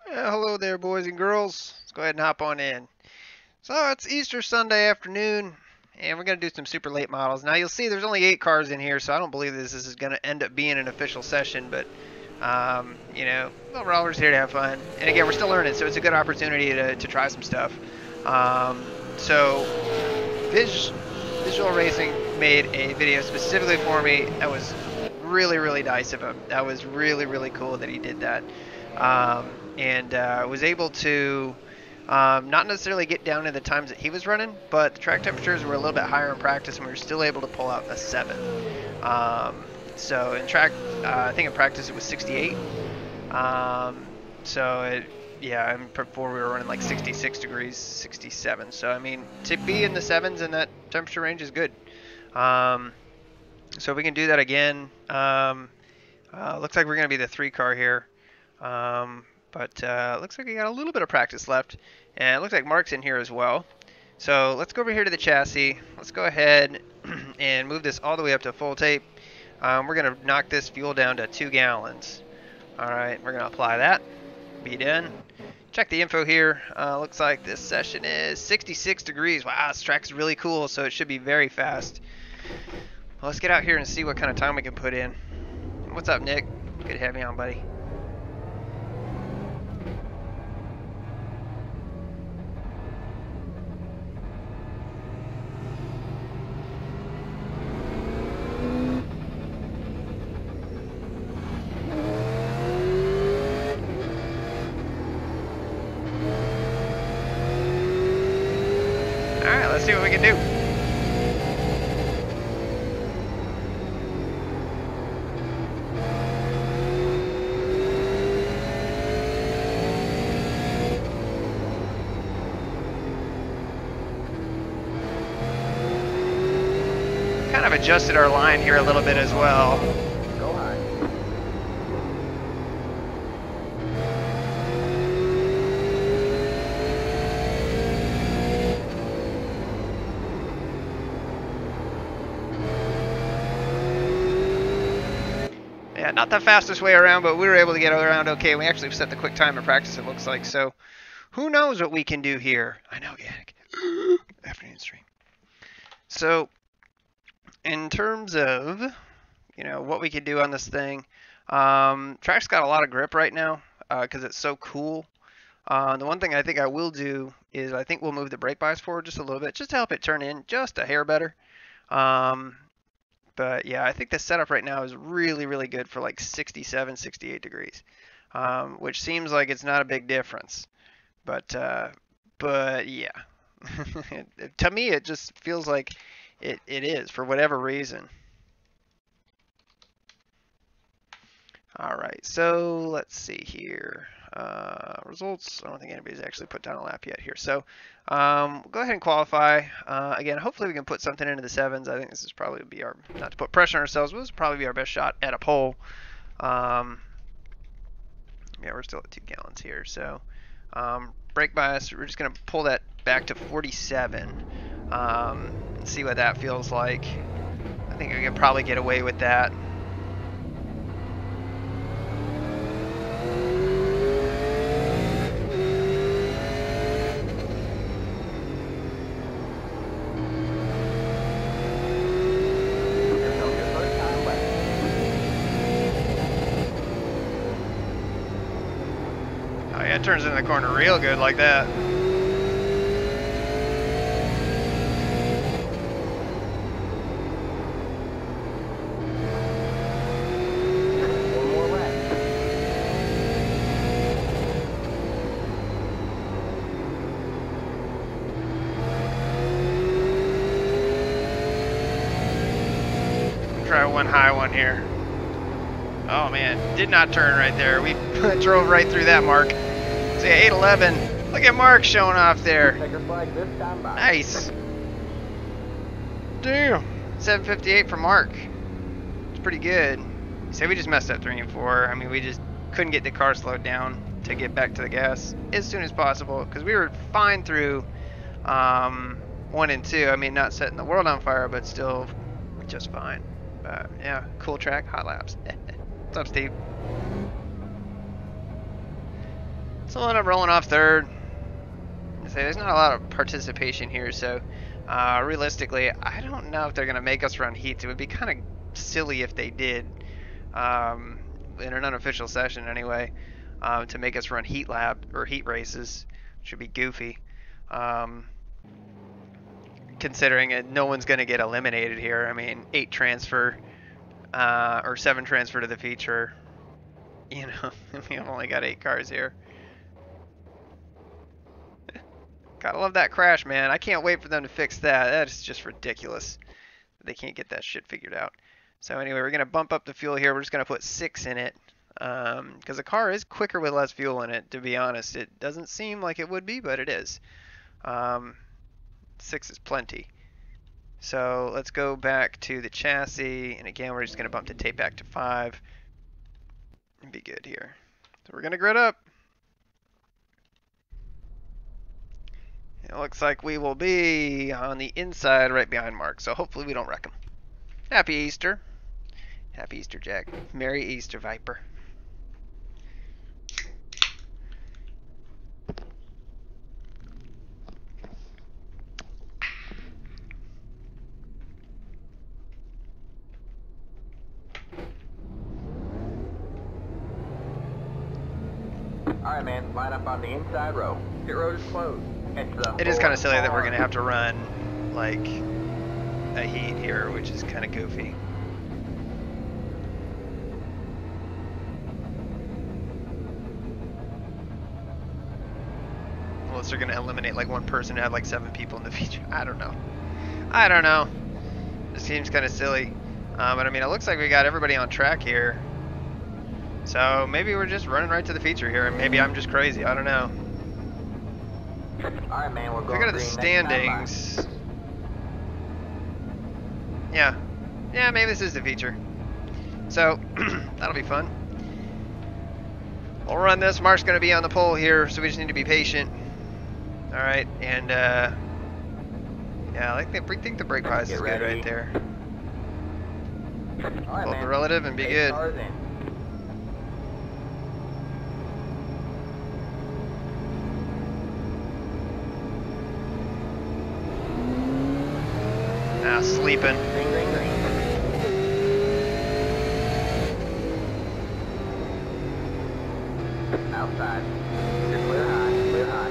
Hello there, boys and girls. Let's go ahead and hop on in. So it's Easter Sunday afternoon, and we're going to do some super late models. Now you'll see there's only 8 cars in here, so I don't believe this is going to end up being an official session, but overall we're just here to have fun. And again, we're still learning, so it's a good opportunity to try some stuff. So Visual Racing made a video specifically for me. That was really, really nice of him. That was really, really cool that he did that. And was able to not necessarily get down to the times that he was running, but the track temperatures were a little bit higher in practice, and we were still able to pull out a 7. So in track, I think in practice it was 68. Yeah, and before we were running like 66 degrees, 67. So I mean, to be in the 7s in that temperature range is good. So we can do that again. Looks like we're going to be the 3 car here. But looks like we got a little bit of practice left, and it looks like Mark's in here as well. So let's go over here to the chassis. Let's go ahead and move this all the way up to full tape. We're going to knock this fuel down to 2 gallons. Alright, we're going to apply that. Be done. Check the info here. Looks like this session is 66 degrees. Wow, this track's really cool, so it should be very fast. Well, let's get out here and see what kind of time we can put in. What's up, Nick? Good to have you on, buddy. Alright, let's see what we can do. Kind of adjusted our line here a little bit as well. Go high. Yeah, not the fastest way around, but we were able to get around okay. We actually set the quick time in practice, it looks like. So who knows what we can do here? I know, Yannick. Afternoon stream. So in terms of, what we can do on this thing, track's got a lot of grip right now because it's so cool. The one thing I think I will do is I think we'll move the brake bias forward just a little bit, just to help it turn in just a hair better. But yeah, I think the setup right now is really, really good for like 67, 68 degrees, which seems like it's not a big difference. But yeah, to me it just feels like it is for whatever reason. All right, so let's see here. Results. I don't think anybody's actually put down a lap yet here. So we'll go ahead and qualify. Again, hopefully we can put something into the 7s. I think this is probably be our, not to put pressure on ourselves, but this will probably be our best shot at a pole. Yeah, we're still at 2 gallons here. So brake bias, we're just going to pull that back to 47. And see what that feels like. I think we can probably get away with that. Oh yeah, it turns in the corner real good like that. Try one high one here. Oh man, did not turn right there. We drove right through that mark. So yeah, 811. Look at Mark showing off there. Nice. Damn. 758 for Mark. It's pretty good. So we just messed up 3 and 4. I mean, we just couldn't get the car slowed down to get back to the gas as soon as possible because we were fine through 1 and 2. I mean, not setting the world on fire, but still just fine. Yeah, cool track, hot laps. What's up, Steve? So we'll end up rolling off third. There's not a lot of participation here, so realistically, I don't know if they're going to make us run heats. It would be kind of silly if they did, in an unofficial session anyway, to make us run heat lap or heat races. Should be goofy, considering no one's going to get eliminated here. I mean, 8 transfer or 7 transfer to the feature. You know, we've only got 8 cars here. Gotta love that crash, man. I can't wait for them to fix that. That is just ridiculous. They can't get that shit figured out. So anyway, we're going to bump up the fuel here. We're just going to put 6 in it. Because the car is quicker with less fuel in it, to be honest. It doesn't seem like it would be, but it is. 6 is plenty. So let's go back to the chassis. And again, we're just going to bump the tape back to 5. And be good here. So we're going to grid up. It looks like we will be on the inside right behind Mark, so hopefully we don't wreck him. Happy Easter. Happy Easter, Jack. Merry Easter, Viper. Alright, man, line up on the inside row. Pit road is closed. It is kind of silly that we're going to have to run, like, a heat here, which is kind of goofy. Unless they're going to eliminate, like, one person and have, like, 7 people in the feature. I don't know. I don't know. It seems kind of silly. But, I mean, it looks like we got everybody on track here. So, maybe we're just running right to the feature here, and maybe I'm just crazy. I don't know. Alright, man, we're going Look at the standings. Yeah. Yeah, maybe this is the feature. So, that'll be fun. We'll run this. Mark's going to be on the pole here, so we just need to be patient. Alright, and, yeah, I think the brake bias is good right there. Alright, Hold man. the relative and be good. Now sleeping. Green, green, green. Outside. You're clear high, clear high.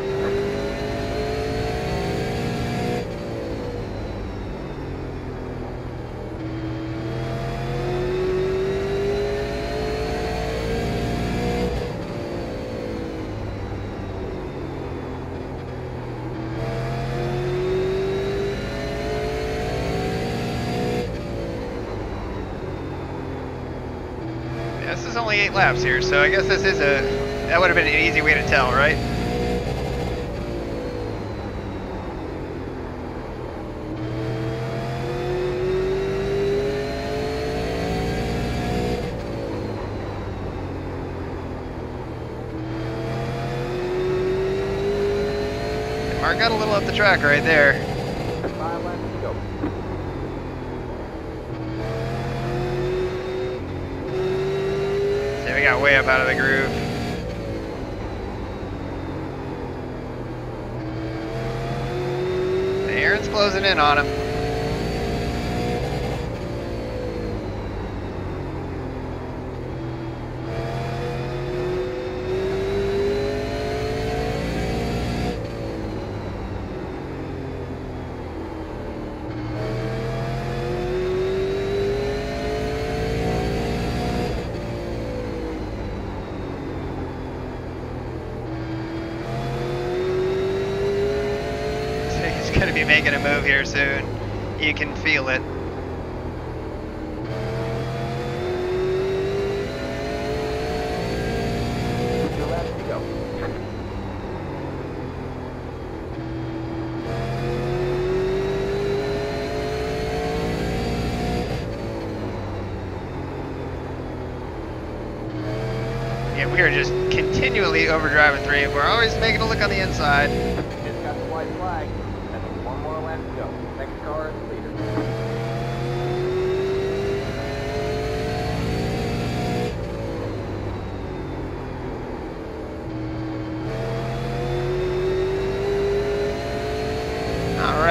This is only 8 laps here, so I guess this is that would have been an easy way to tell, right? Mark got a little up the track right there. 5 laps to go. See, we got way up out of the groove. Aaron's closing in on him. He's going to be making a move here soon. You can feel it. Two laps to go. Yeah, we are just continually overdriving 3. We're always making a look on the inside. Just got the white flag. That's 1 more lap to go. Next car is the leader.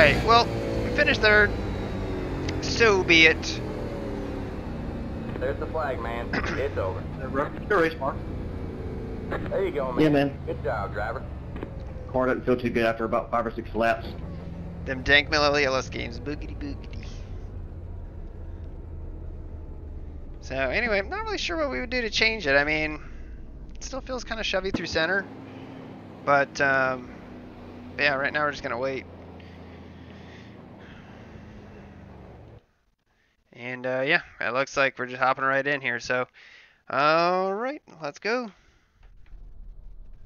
Alright, well, we finished third. So be it. There's the flag, man. It's over. Good race, Mark. There you go, man. Yeah, man. Good job, driver. Car doesn't feel too good after about 5 or 6 laps. Them dank Milleless games. Boogity boogity. So, anyway, I'm not really sure what we would do to change it. I mean, it still feels kind of shovey through center. But, yeah, right now we're just going to wait. And, yeah, it looks like we're just hopping right in here. So, alright, let's go.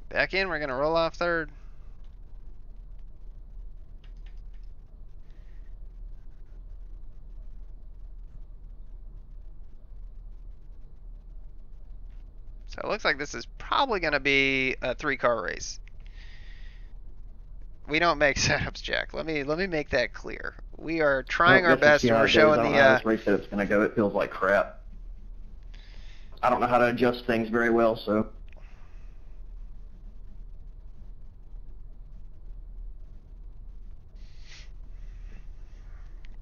Back in, we're going to roll off third. So it looks like this is probably going to be a 3-car race. We don't make setups, Jack. Let me make that clear. We are trying our best, and we're showing the. I don't know how this race setup's going to go. It feels like crap. I don't know how to adjust things very well, so.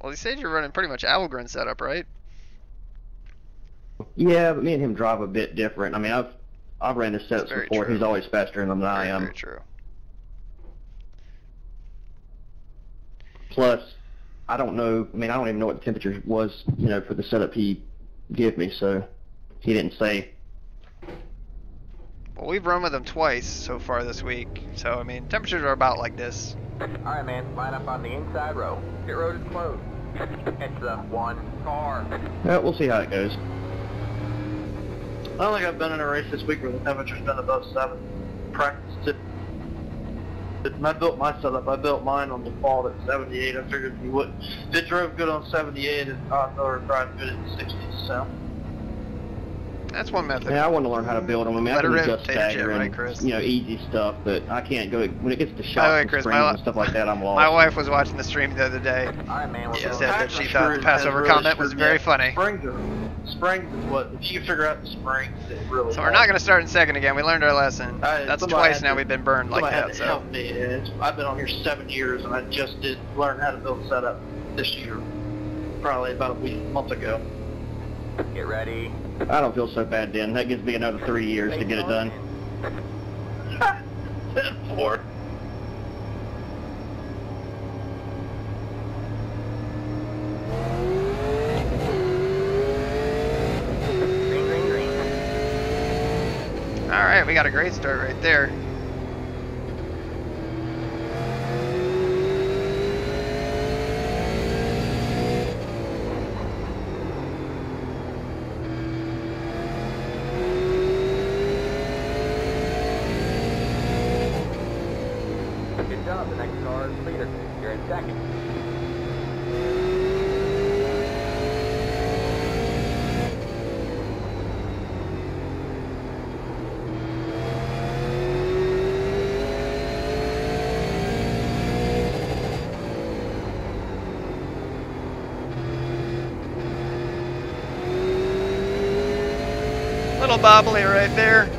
Well, you said you're running pretty much Algren setup, right? Yeah, but me and him drive a bit different. I mean, I've ran this setup before. True. He's always faster than I am. Very true. Plus, I don't know. I mean, I don't even know what the temperature was, you know, for the setup he gave me. So he didn't say. Well, we've run with him twice so far this week. So I mean, temperatures are about like this. All right, man. Line up on the inside row. Pit road is closed. It's the 1 car. Yeah, we'll see how it goes. I don't think I've been in a race this week where the temperature's been above 7. Practiced it. When I built my setup, I built mine on default at 78. I figured you would. It drove good on 78, and I thought it drive good at 60. So. That's one method. Yeah, I want to learn how to build them. I mean, I can adjust stagger right, and Chris? you know, easy stuff, but I can't go when it gets to By the shocks way, and Chris, springs and stuff like that. I'm lost. My wife was watching the stream the other day. All right, man. She said that she thought the Passover comment was very funny. Springs is what, if you figure out the springs, it really. So we're not going to start in second again. We learned our lesson. That's twice now we've been burned like that. Had to help me. I've been on here 7 years, and I just did learn how to build a setup this year, probably about a month ago. Get ready. I don't feel so bad, Dan. That gives me another 3 years to get it done. 4. Green, green, green. All right, we got a great start right there. Good job. The next car is leader. You're in second. Little bobbly right there.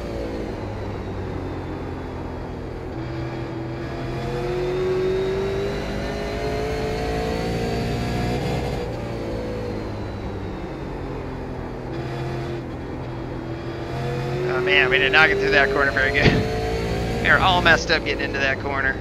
Oh man, we did not get through that corner very good. We were all messed up getting into that corner.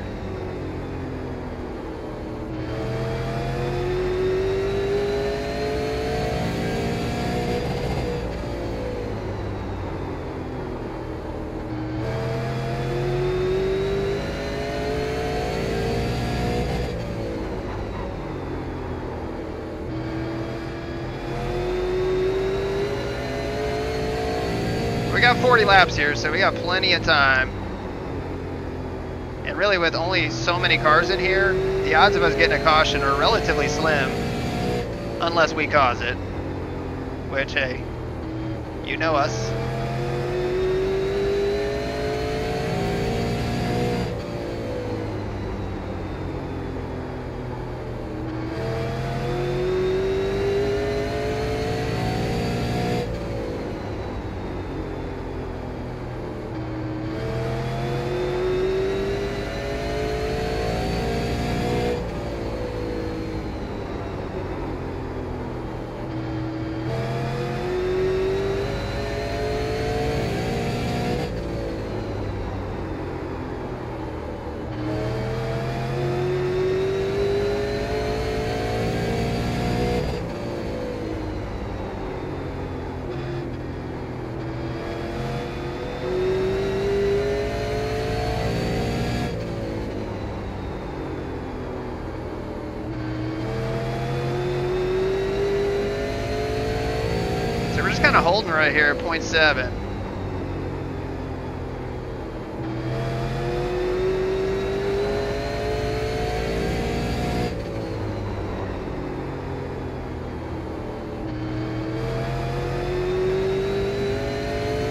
We got 40 laps here, so we got plenty of time. And really with only so many cars in here, the odds of us getting a caution are relatively slim. Unless we cause it. Which, hey, you know us. kind of holding right here at 0.7.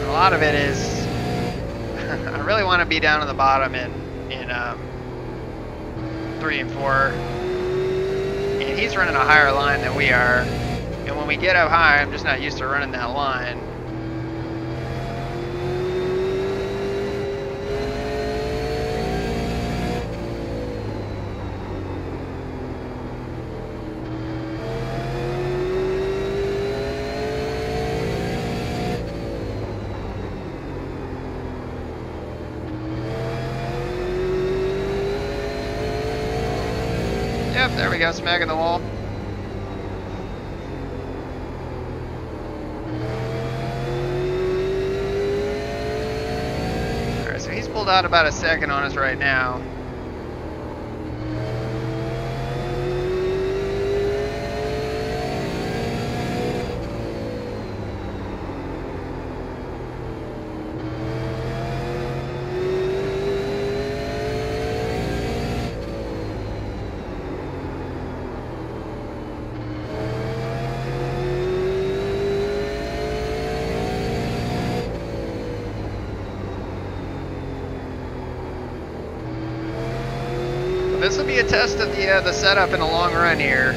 A lot of it is I really want to be down on the bottom in 3 and 4, and he's running a higher line than we are, and when we get up high, I'm just not used to running that line. Yep, there we go, smacking the wall. Alright, so he's pulled out about a second on us right now. This will be a test of the setup in the long run here.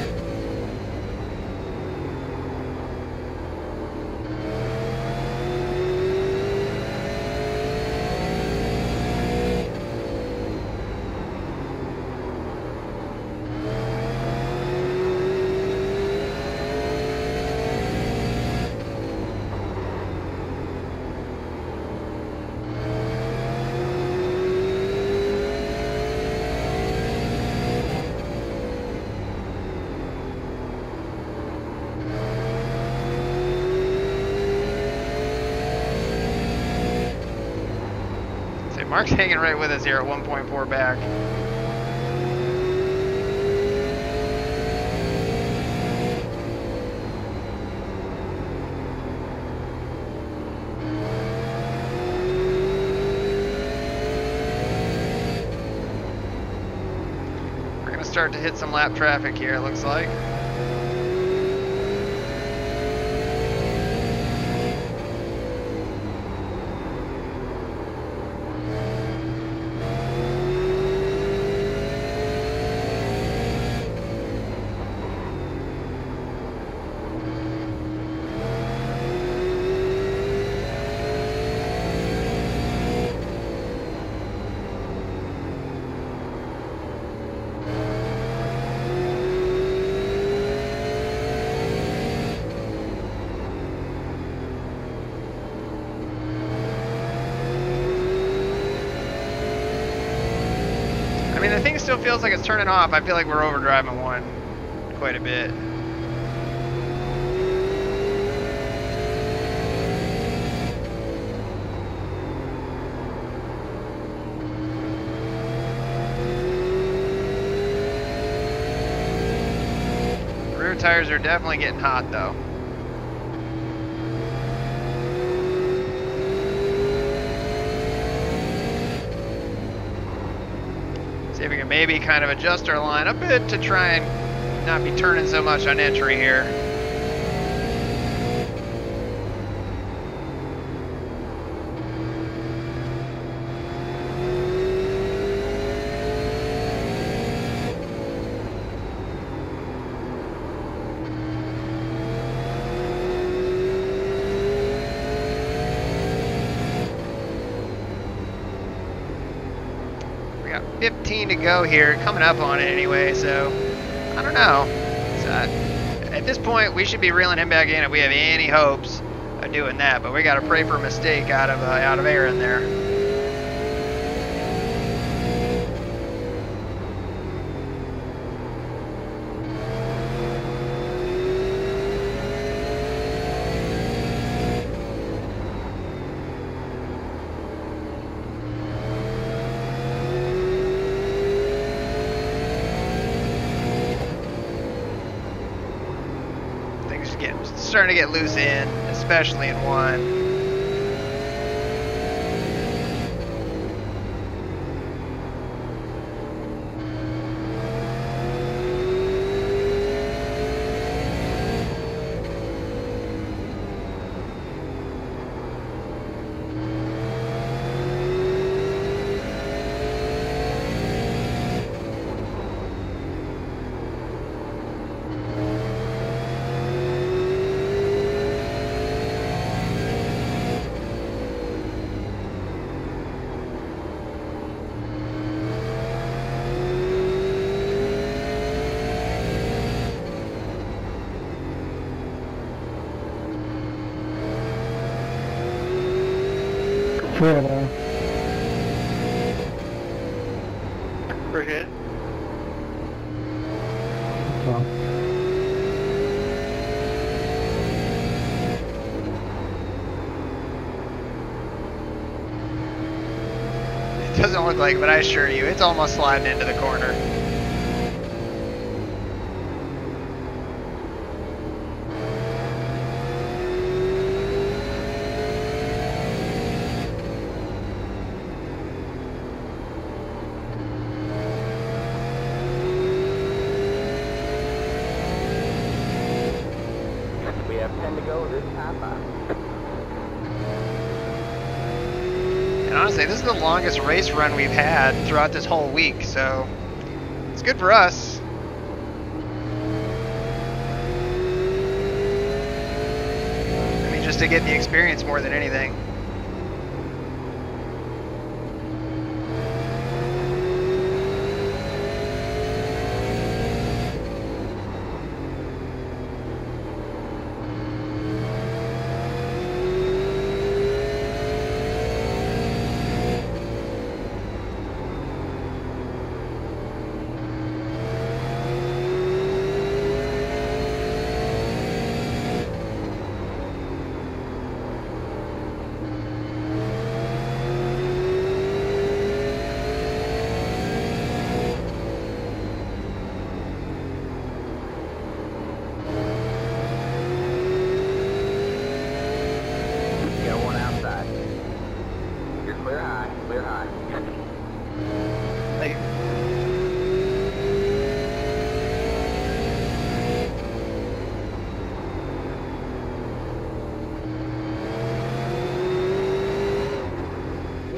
Mark's hanging right with us here at 1.4 back. We're going to start to hit some lap traffic here, it looks like. I mean, the thing still feels like it's turning off. I feel like we're overdriving one quite a bit. Rear tires are definitely getting hot though. See if we can maybe kind of adjust our line a bit to try and not be turning so much on entry here. We got 15 to go here, coming up on it anyway, so I don't know. So at this point, we should be reeling him back in if we have any hopes of doing that, but we got to pray for a mistake out of air in there. Starting to get loose in as especially in one. Appreciate it. It doesn't look like it, but I assure you, it's almost sliding into the corner. We have 10 to go this time by. And honestly, this is the longest race run we've had throughout this whole week, so it's good for us. I mean, just to get the experience more than anything. Got one outside. You're clear high, clear high. Thank you.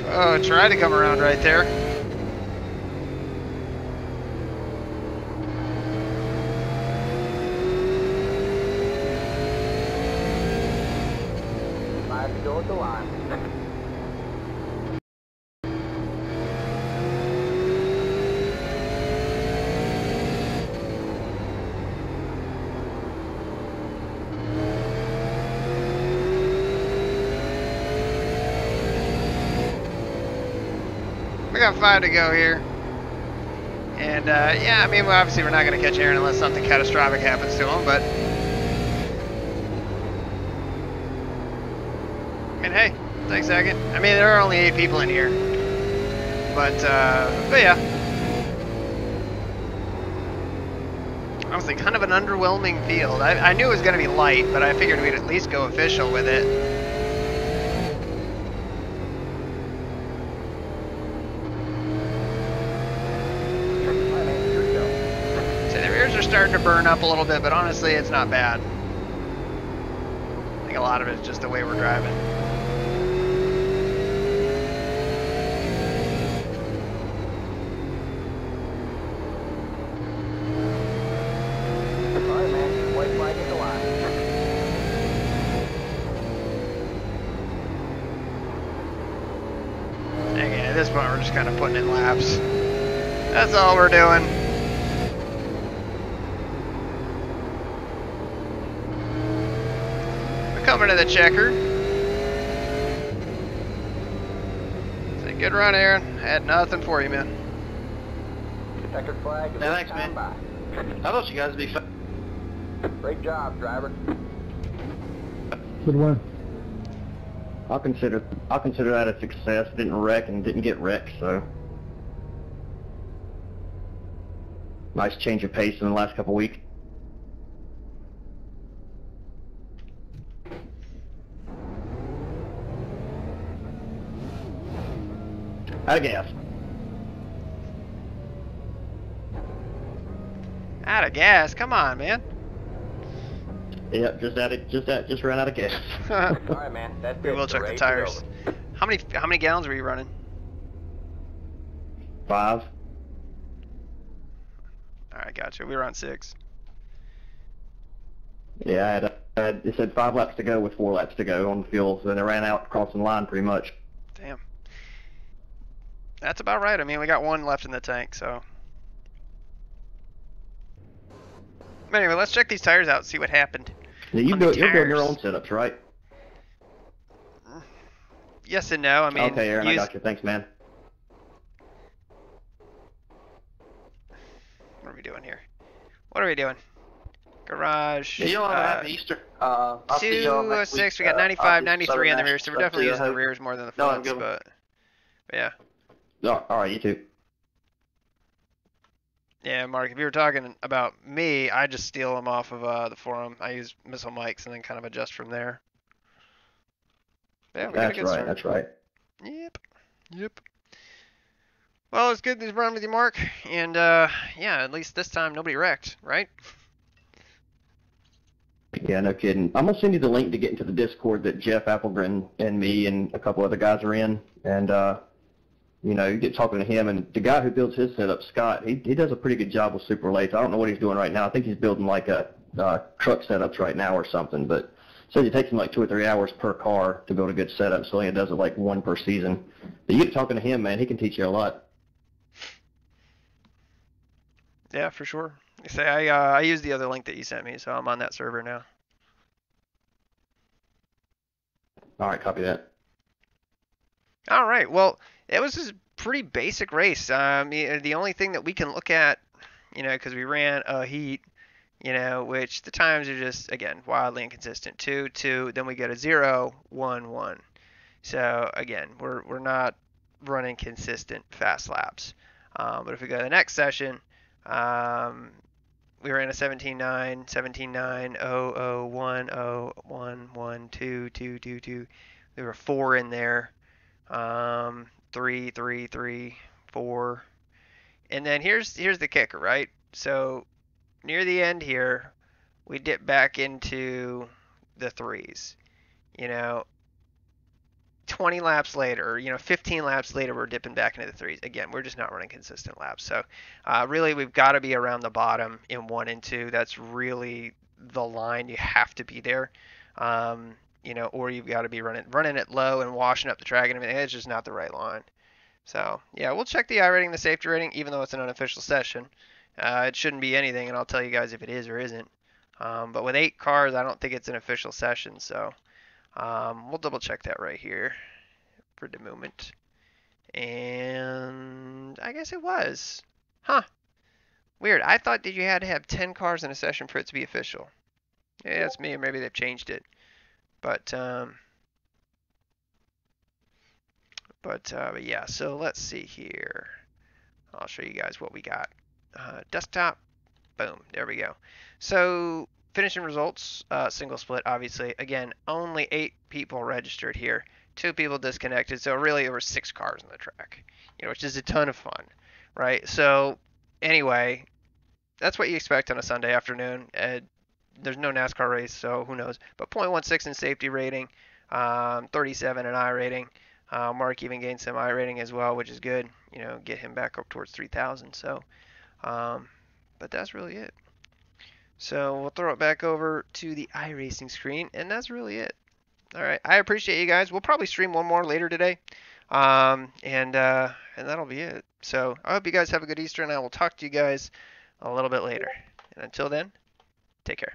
Oh, try to come around right there. Five to go at the line. We got 5 to go here. And yeah, I mean, obviously we're not going to catch Aaron unless something catastrophic happens to him, but I mean, hey, take a second. I mean, there are only 8 people in here, but yeah. Honestly, kind of an underwhelming field. I knew it was going to be light, but I figured we'd at least go official with it. Are starting to burn up a little bit, but honestly it's not bad. I think a lot of it is just the way we're driving. Alright, man. White flag at the line. Again, at this point we're just kind of putting in laps. That's all we're doing. Coming to the checker. Say good run, Aaron. Had nothing for you, man. Checkered flag. Yeah, thanks, man. By. I thought you guys would be fun. Great job, driver. Good one. I'll consider that a success. Didn't wreck and didn't get wrecked, so nice change of pace in the last couple weeks. Out of gas. Out of gas. Come on, man. Yep, just ran out of gas. All right, man. That's We it. will The check the race is tires. over. How many gallons were you running? 5. All right, gotcha. We were on 6. Yeah, it said 5 laps to go with 4 laps to go on the fuel, so then I ran out crossing the line pretty much. Damn. That's about right. I mean, we got 1 left in the tank, so. But anyway, let's check these tires out and see what happened. Now, On the you're building your tires. own setups, right? Yes and no. I mean, Okay, Aaron, I got you. Thanks, man. What are we doing here? What are we doing? Garage. Yeah, you don't have to have Easter. I'll see y'all next 206. week. We got 95, I'll do 93 on the Southern rear, so we're National definitely stuff using the too. rears more than the No, I'm fronts. good. But yeah. Oh, all right, you too. Yeah, Mark, if you were talking about me, I just steal them off of the forum. I use missile mics and then kind of adjust from there. Yeah, we got a That's good right. start. That's right. Yep. Well, it's good to run with you, Mark. And yeah, at least this time nobody wrecked, right? Yeah, no kidding. I'm gonna send you the link to get into the Discord that Jeff Applegren and me and a couple other guys are in, and you know, you get talking to him, and the guy who builds his setup, Scott, he does a pretty good job with super lathes. I don't know what he's doing right now. I think he's building like a truck setups right now or something, but says it takes him like 2 or 3 hours per car to build a good setup, so he does it like 1 per season. But you get talking to him, man, he can teach you a lot. Yeah, for sure. You say I used the other link that you sent me, so I'm on that server now. All right, copy that. All right. Well, it was just a pretty basic race. The only thing that we can look at, you know, because we ran a heat, you know, which the times are just again wildly inconsistent. 2, 2, then we get a 0, 1, 1. So again, we're not running consistent fast laps. But if we go to the next session, we ran a 17.9, 17.9, 0, 0, 1, 0, 1, 1, 2, 2, 2, 2. There were 4 in there. 3, 3, 3, 4. And then here's the kicker, right? So near the end here, we dip back into the 3s. You know, 20 laps later, you know, 15 laps later, we're dipping back into the 3s. Again, we're just not running consistent laps. So really, we've got to be around the bottom in 1 and 2. That's really the line. You have to be there. You know, or you've got to be running it low and washing up the track and everything. It's just not the right line. So yeah, we'll check the iRating, the safety rating, even though it's an unofficial session. It shouldn't be anything, and I'll tell you guys if it is or isn't. But with 8 cars, I don't think it's an official session. So we'll double check that right here for the moment. And I guess it was. Huh. Weird. I thought that you had to have 10 cars in a session for it to be official. Yeah, that's me, or maybe they've changed it. But yeah, so let's see here. I'll show you guys what we got. Desktop, boom, there we go. So finishing results, single split, obviously. Again, only 8 people registered here. 2 people disconnected, so really there were 6 cars on the track, you know, which is a ton of fun, right? So anyway, that's what you expect on a Sunday afternoon. There's no NASCAR race, so who knows? But 0.16 in safety rating, 37 in iRating. Mark even gained some iRating as well, which is good. You know, get him back up towards 3,000. So, but that's really it. So we'll throw it back over to the iRacing screen, and that's really it. All right, I appreciate you guys. We'll probably stream one more later today, and that'll be it. So I hope you guys have a good Easter, and I will talk to you guys a little bit later. And until then, take care.